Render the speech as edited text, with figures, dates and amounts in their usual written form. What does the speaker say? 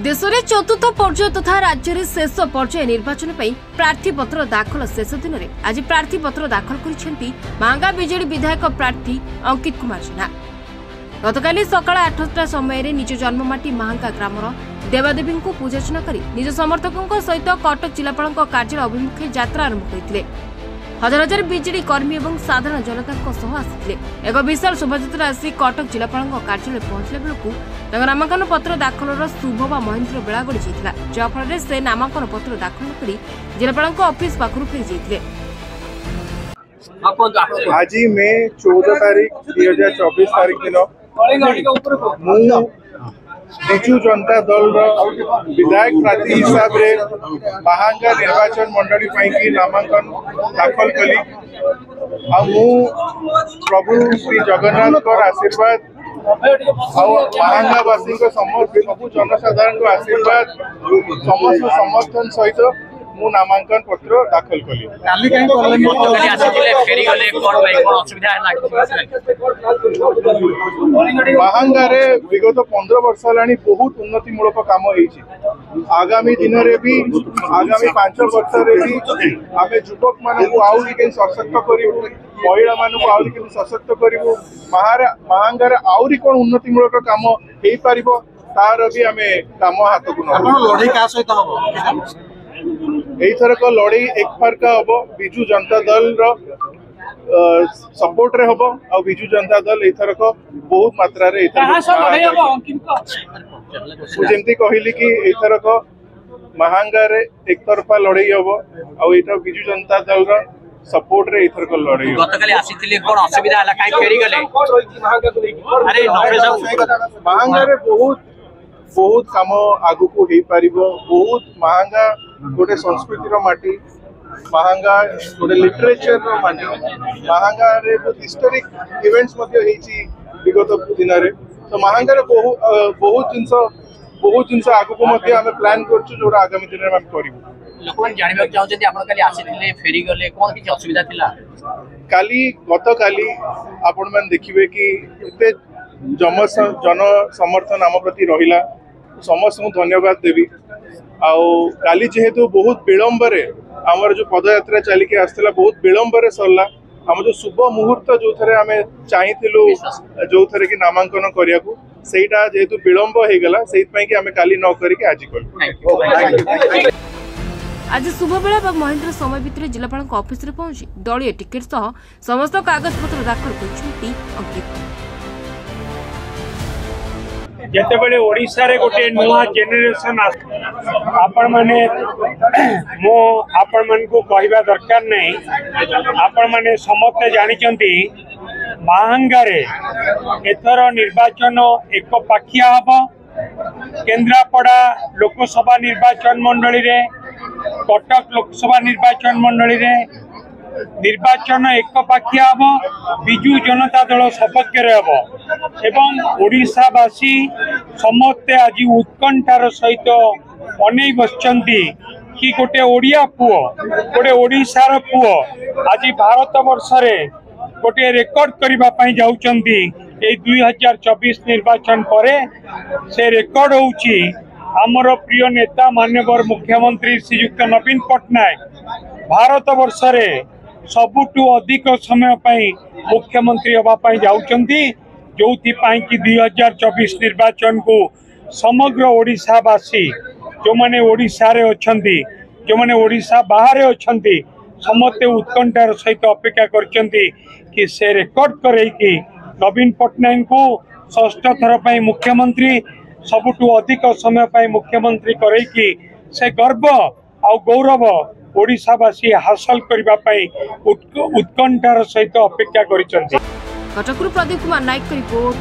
देश में चतुर्थ पर्याय तथा राज्य में शेष पर्याय निर्वाचन प्रार्थीपत्र दाखल शेष दिन में आज प्रार्थीपत्र दाखल कर मांगा बीजेडी विधायक प्रार्थी अंकित कुमार जेना गतकाली सकाळ 8टा समय निज जन्ममाटी महांगा ग्रामर देवादेवी को पूजार्चना कर निज समर्थकों सहित कटक जिलापाल कार्यालय अभिमुखे यात्रा आरंभ करते हजार हजार बीजेडी कर्मी और साधारण जनता आसी एक विशाल शोभायात्रा आसी कटक जिलापाल कार्यालय पहुंचला बेलू नामांकन पत्र दाखल शुभवा महेन्द्र बेला गड़ी जाता जहाँफल से नामांकन पत्र दाखल कर जिलापाल ऑफिस पाखु फेरी जाते। आज मे 14 तारीख 2024 तारीख दिन बिजू जनता दल विधायक प्रार्थी हिसाब रे महांगा निर्वाचन मंडली की नामांकन दाखल कली प्रभु श्री जगन्नाथ आशीर्वाद महांगावासी सब जनसाधारण आशीर्वाद समस्त समर्थन सहित मु नामांकन पत्र दाखल कली। महांगा रे विगत 15 वर्ष है बहुत उन्नतिमूलक काम आगामी दिन में भी आगामी 5 वर्ष भी आम युवक मानक आहरी सशक्त करूँ महिला मानक आहरी सशक्त करूँ महांगार आहरी कौन उन्नतिमूलक काम हो पार तार भी आम काम हाथ को एथरक लड़े एक फारका हम बिजू जनता दल सपोर्ट रे हम आ बिजू जनता दल एथरक बहुत मात्रा रे जमती कहली कि एथरक महांगा रे एक तरफा लड़े हम आ बिजू जनता दल सपोर्ट रे एथरक लड़े गतकाली आसीथिले कोन असुविधा हला काई फेरी गले अरे महांगा रे बहुत काम आगु को हे पारिबो बहुत महांगा गोटे संस्कृतिर माटी महांगा गोटे लिटरेचर माटी महांगा रे बहुत हिस्टोरिक इवेंट्स विगत दिन में तो महांगा रे बहुत जिनस आगु को आम प्लान करछु जोड़ा आगामी दिन में करिवु लोकन जानिबा चाहते आपण काली आसीथिले फेरी गले कोन किछ असुविधा थिला काली गतकाली आपण मन देखिबे कि एते जन समर्थन आम प्रति रहिला समस्त धन्यवाद देवी काली जेहेतु बहुत विलंब आमर जो पदयात्रा चलिके आसला बहुत विलंब सरला आम जो शुभ मुहूर्त जो थे आम चाहिलु जो थे कि नामांकन करिया सेटा जेहेतु विलंब हो गला कि आम काली न करके आज कर आज शुभ बेला महेन्द्र समय भितर जिलापाल ऑफिस पहुंची दलीय टिकेट सह समस्त कागज पत्र दाखल कर अंकित जिते बड़े ओडिशा रे गोटे नुआ जेनेरेशन आपण माने मो आपण मन को कहवा दरकार नहीं आपण माने समस्त जानी चंती महांगा रे एथर निर्वाचन एक पाखिया हबो केंद्रापड़ा लोकसभा निर्वाचन मंडली रे कटक लोकसभा निर्वाचन मंडली रे निर्वाचन एक पाखिया हम बिजू जनता दल सपक्ष हम एवं ओडिशावासी समस्ते आज उत्कंठार सहित अनै बसचंती कि गोटे ओडिया पुओ गोटे ओडिशार पुओ आज भारत वर्ष रे गोटे रेकर्ड करबा पई जाउचंती ए 2024 निर्वाचन परे से रेकर्ड होउची हमर प्रिय नेता माननीय मुख्यमंत्री श्रीयुक्त नवीन पट्टनायक भारत वर्ष रे सबुठू अधिक समय पाई मुख्यमंत्री हवाई जाउचंती जोथि पाई कि 2024 निर्वाचन को समग्र ओडिशावासी जो माने ओडिशा रे अछंती जो माने ओडिशा बाहर अछंती समस्ते उत्कंठार सहित अपेक्षा करचंती कि से रेकर्ड करे कि नवीन पट्टनायक को षष्ठ थर पाई मुख्यमंत्री सबुठू अधिक समय पाई मुख्यमंत्री करे कि से गर्व आ गौरव ओडिशावासी हासिल करने उत्कंठार सहित अपेक्षा कर। कटकरू प्रदीप कुमार नायक रिपोर्ट।